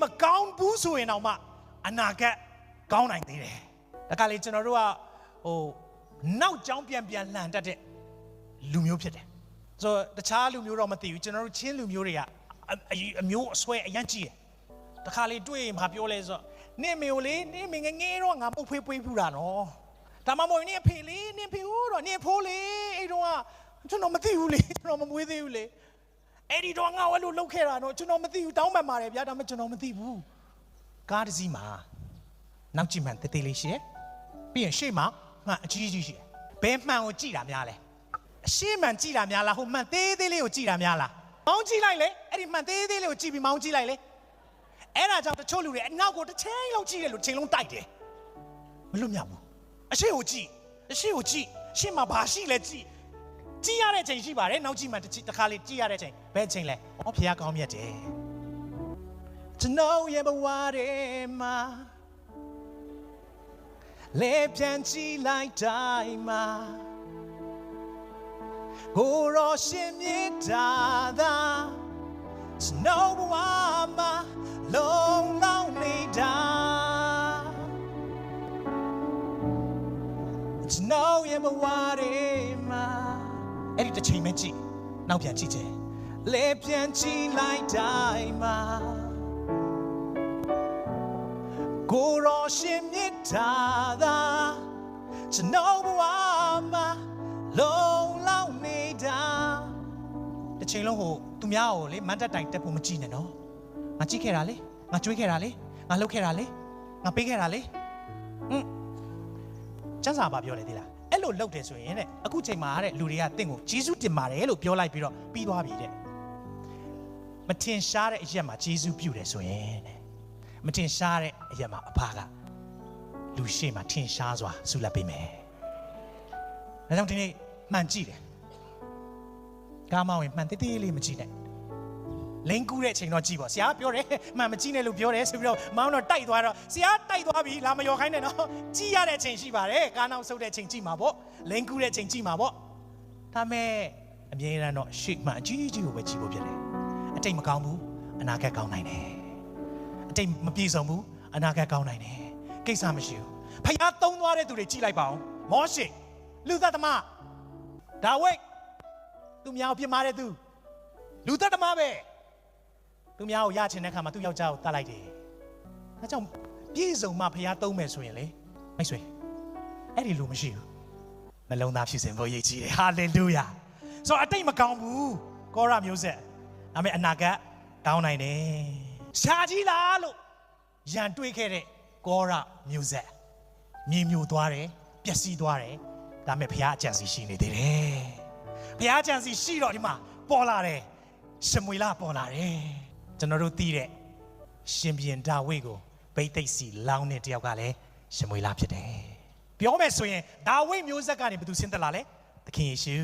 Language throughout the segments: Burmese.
မကောင်းဘူးဆိုရင်တော့မှအနာဂတ်ကောင်းနိုင်သေးတယ်ဒါကလေကျွန်တော်တို့ကနောက်ကြောင်းပြန်လှန်တတ်တဲ့လူမျိုးဖြစ်တယ်ဆိုတော့တခြားလူမျိုးတော့မသိဘူးကျွန်တော်တို့ချင်းလူမျိုးတွေကအမျိုးအဆွဲအရန်ကြီးတယ်တခါလေတွေ့ရင်မပြောလဲဆိုတော့နင့်မေကိုလေနင့်မေငငယ်တော့ငါပုတ်ဖွေးပွေးဖူးတာနော်ဒါမှမဟုတ်နင့်အဖေလေးနင့်ဖေဟိုးတော့နင့်ဖိုးလေအဲ့တော့ကျွန်တော်မသိဘူးလေကျွန်တော်မမွေးသေးဘူးလေအဲ့ဒီတော့ငါဝဲလို့လှုပ်ခဲ့တာနော်ကျွန်တော်မသိဘူးတောင်းပန်ပါတယ်ဗျာဒါမှကျွန်တော်မသိဘူးကားတစ်စီးမှာနောက်ကြည့်မှန်တေးသေးလေးရှိတယ်ပြီးရင်ရှေ့မှာမှန်အကြီးကြီးရှိတယ်ဘယ်မှန်ကိုကြည့်တာများလဲအရှေ့မှန်ကြည့်တာများလားဟိုမှန်သေးသေးလေးကိုကြည့်တာများလားမောင်းကြည့်လိုက်လေအဲ့ဒီမှန်သေးသေးလေးကိုကြည့်ပြီးမောင်းကြည့်လိုက်လေအဲ့ဒါကြောင့်တချို့လူတွေအနောက်ကိုတစ်ချိန်လုံးကြည့်တယ်လို့ချိန်လုံးတိုက်တယ်မလွတ်မြောက်ဘူးအရှေ့ကိုကြည့်ရှေ့မှာဘာရှိလဲကြည့်ရတဲ့ချိန်ရှိပါတယ်နောက်ကြည့်မှတစ်ခါလေးကြည့်ရတဲ့ချိန်ဘယ်ချိန်လဲဖခင်ကောင်းမြတ်တယ်ကျွန်တော်ရဲ့ဘဝထဲမှာလေပြန်ကြည့်လိုက်တိုင်းမှာကိုရောရှင်မြေတာသာကျွန်တော်ဘဝမှာလုံးလုံးနေတာကျွန်တော်ရဲ့ဘဝထဲမှာအဲ့ဒီတစ်ချိန်ပဲကြည့်နောက်ပြန်ကြည့်တယ်လေပြန်ကြည့်လိုက်တိုင်းမှာကိုရောရှင်မြေတာသာကျွန်တော်ဘဝမှာလုံးလုံးနေတာတစ်ချိန်လုံးဟိုသူများကိုလေမန်တက်တိုင်တက်ဖို့မကြည့်နဲ့နော်ငါကြည့်ခဲ့တာလေငါကြွေးခဲ့တာလေငါလှုပ်ခဲ့တာလေငါပေးခဲ့တာလေကျန်းစာပါပြောလေသေးလားအဲ့လိုလှုပ်တယ်ဆိုရင်တဲ့အခုချိန်မှာတဲ့လူတွေကတင့်ကိုဂျေဇုတင်ပါတယ်လို့ပြောလိုက်ပြီးတော့ပြီးသွားပြီတဲ့မထင်ရှားတဲ့အရက်မှာဂျေဇုပြုတယ်ဆိုရင်တဲ့မထင်ရှားတဲ့အရက်မှာအဖကလူရှိမှထင်ရှားစွာဆုလက်ပေးမယ်ဒါကြောင့်ဒီနေ့မှန်ကြည့်တယ်ကားမောင်းရင်မှန်တေးသေးလေးမကြည့်နဲ့လင်းကူးတဲ့အချိန်တော့ကြည့်ပေါ့ဆရာပြောတယ်မှန်မကြည့်နဲ့လို့ပြောတယ်ဆိုပြီးတော့မောင်းတော့တိုက်သွားတော့ဆရာတိုက်သွားပြီလာမရောခိုင်းနဲ့နော်ကြည့်ရတဲ့အချိန်ရှိပါတယ်ကားနောက်ဆုပ်တဲ့အချိန်ကြည့်မှာပေါ့လင်းကူးတဲ့အချိန်ကြည့်မှာပေါ့ဒါမဲ့အမြဲတမ်းတော့ရှေ့မှအကြီးကြီးကိုပဲကြည့်ဖို့ဖြစ်တယ်အတိတ်မကောင်းဘူးအနာဂတ်ကောင်းနိုင်တယ်အတိတ်မပြေဆုံးဘူးအနာဂတ်ကောင်းနိုင်တယ်ကိစ္စမရှိဘူးဖခင်သုံးသွားတဲ့သူတွေကြည့်လိုက်ပါဦးမောရှေလူသတ်သမားဒါဝိဒ်သူများကိုပြစ်မှားတဲ့သူလူသတ်သမားပဲသူများကိုရချင်တဲ့ခါမှာသူ့ယောက်ျားကိုတတ်လိုက်တယ်ဒါကြောင့်ပြည့်စုံမှဖခင်သုံးမယ်ဆိုရင်လေမိတ်ဆွေအဲ့ဒီလူမရှိဘူးနှလုံးသားဖြစ်စဉ်ဖို့ရည်ကြီးတယ်ဟာလေလုယာဆိုတော့အတိတ်မကောင်းဘူးကောရမျိုးဆက်ဒါပေမဲ့အနာဂတ်ကောင်းနိုင်တယ်ရှားကြီးလားလို့ရန်တွေးခဲ့တဲ့ကောရမျိုးဆက်မြေမျိုးသွားတယ်ပျက်စီးသွားတယ်ဒါပေမဲ့ဘုရားအကြံစီရှိနေသေးတယ်ဘုရားအကြံစီရှိတော့ဒီမှာပေါ်လာတယ်ရှမွေလပေါ်လာတယ်ကျွန်တော်တို့သိတဲ့ရှင်ဘုရင်ဒါဝိဒ်ကိုဗိသိက်စီလောင်းတဲ့တယောက်ကလည်းရှမွေလဖြစ်တယ်ပြောမယ်ဆိုရင်ဒါဝိဒ်မျိုးဆက်ကနေဘယ်သူဆင်းသက်လာလဲသခင်ယေရှု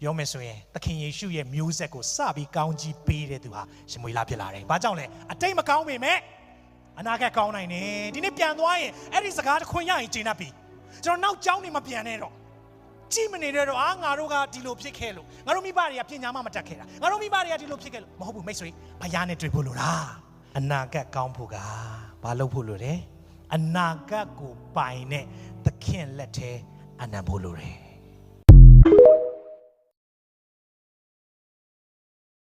ပြောမယ်ဆိုရင်သခင်ယေရှုရဲ့မျိုးဆက်ကိုစပြီးကောင်းကြီးပေးတဲ့သူဟာရှမွေလဖြစ်လာတယ်ဘာကြောင့်လဲအတိတ်မကောင်းပေမဲ့အနာဂတ်ကောင်းနိုင်တယ်ဒီနေ့ပြန်သွားရင်အဲ့ဒီစကားတစ်ခွန်းရရင်ကျေနပ်ပြီကျွန်တော်နောက်ကျောင်းနေမပြန်နဲ့တော့ကြည့်မနေတဲ့တော့ငါတို့ကဒီလိုဖြစ်ခဲ့လို့ငါတို့မိဘတွေကပညာမှမတတ်ခဲ့တာငါတို့မိဘတွေကဒီလိုဖြစ်ခဲ့လို့မဟုတ်ဘူးမိတ်ဆွေဘုရားနဲ့တွေ့ဖို့လို့လားအနာဂတ်ကောင်းဖို့ကဘာလုပ်ဖို့လို့လဲအနာဂတ်ကိုပိုင်တဲ့သခင်လက်ထဲအနံ့ဖို့လို့တယ်